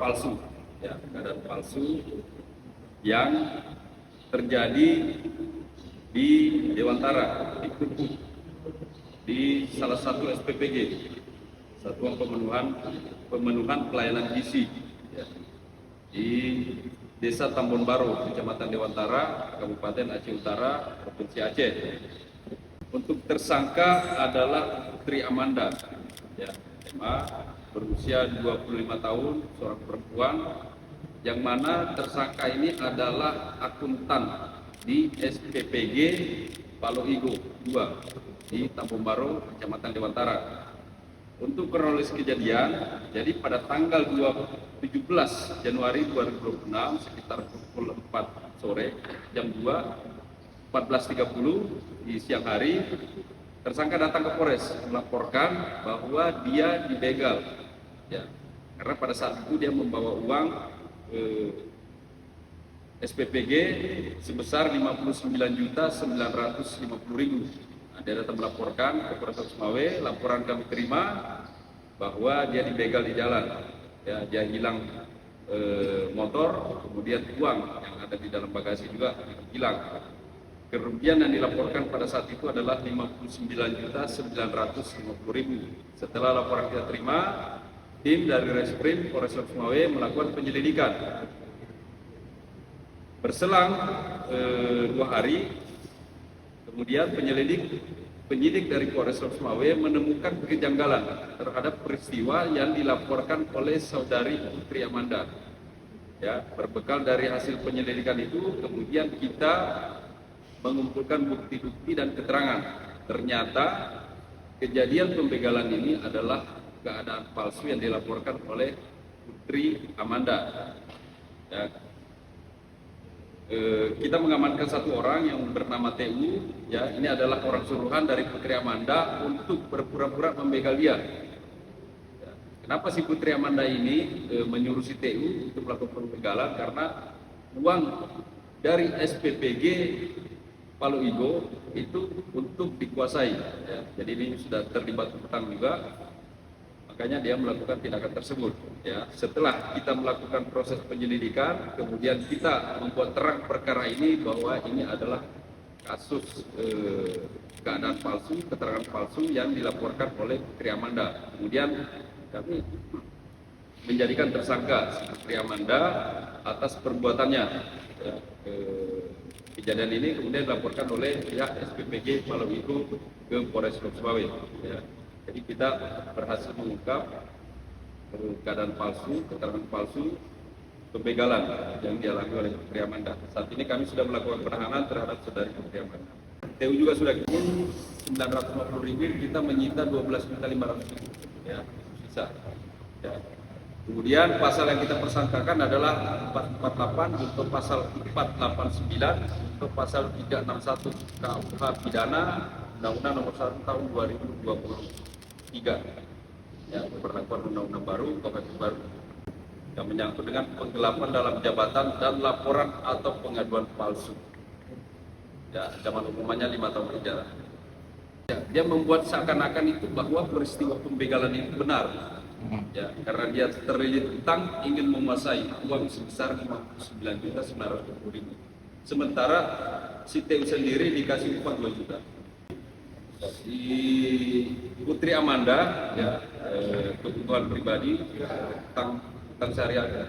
palsu, ya, keadaan palsu yang terjadi di Dewantara, di Krukut, di salah satu SPPG, Satuan Pemenuhan Pelayanan Gizi, ya, di Desa Tambon Baro, Kecamatan Dewantara, Kabupaten Aceh Utara, Provinsi Aceh. Untuk tersangka adalah Putri Amanda, ya, SMA, berusia 25 tahun, seorang perempuan, yang mana tersangka ini adalah akuntan di SPPG Paloigo 2 di Tambon Baro, Kecamatan Dewantara. Untuk kronologis kejadian, jadi pada tanggal 17 Januari 2026 sekitar pukul 4 sore, jam 14.30 di siang hari, tersangka datang ke Polres melaporkan bahwa dia dibegal, ya, karena pada saat itu dia membawa uang SPPG sebesar 59.950.000. Dia datang melaporkan ke Polres Sumawe. Laporan kami terima bahwa dia dibegal di jalan, ya, dia hilang motor, kemudian uang yang ada di dalam bagasi juga hilang. Kerugian yang dilaporkan pada saat itu adalah 59.950.000. Setelah laporan kita terima, tim dari Reskrim Polres Sumawe melakukan penyelidikan. Berselang 2 hari, kemudian penyidik dari Polres Sumawe menemukan kejanggalan terhadap peristiwa yang dilaporkan oleh saudari Putri Amanda. Ya, berbekal dari hasil penyelidikan itu, kemudian kita mengumpulkan bukti-bukti dan keterangan. Ternyata kejadian pembegalan ini adalah keadaan palsu yang dilaporkan oleh Putri Amanda. Ya, kita mengamankan satu orang yang bernama TU, ya, ini adalah orang suruhan dari Putri Amanda untuk berpura-pura membegal dia. Ya, kenapa si Putri Amanda ini menyuruh si TU untuk melakukan pembegalan? Karena uang dari SPPG Paloigo itu untuk dikuasai, ya. Jadi ini sudah terlibat utang juga, makanya dia melakukan tindakan tersebut, ya. Setelah kita melakukan proses penyelidikan, kemudian kita membuat terang perkara ini bahwa ini adalah kasus keadaan palsu, keterangan palsu yang dilaporkan oleh Putri Amanda. Kemudian kami menjadikan tersangka Putri Amanda atas perbuatannya, ya. Kejadian ini kemudian dilaporkan oleh pihak SPPG Paloigo ke Polres Sumawe, ya. Jadi kita berhasil mengungkap keadaan palsu, keterangan palsu, pembegalan yang dialami oleh Putri Amanda. Saat ini kami sudah melakukan penahanan terhadap saudari Putri Amanda. TU juga sudah kirim 950.000, kita menyita 12.500.000, ya, sisa. Ya. Kemudian pasal yang kita persangkakan adalah 448 untuk pasal 489 untuk pasal 361 KUH Pidana Undang-Undang Nomor 1 Tahun 2023, ya, pemberlakuan undang-undang baru, KUHP baru yang menyangkut dengan penggelapan dalam jabatan dan laporan atau pengaduan palsu. Ya, ancaman hukumannya 5 tahun penjara. Ya, dia membuat seakan-akan itu bahwa peristiwa pembegalan itu benar. Ya, karena dia terlilit utang ingin menguasai uang sebesar 59.950.000. Sementara si TU sendiri dikasih upah 2 juta. Si Putri Amanda, ya, kebutuhan pribadi, utang sehari-hari.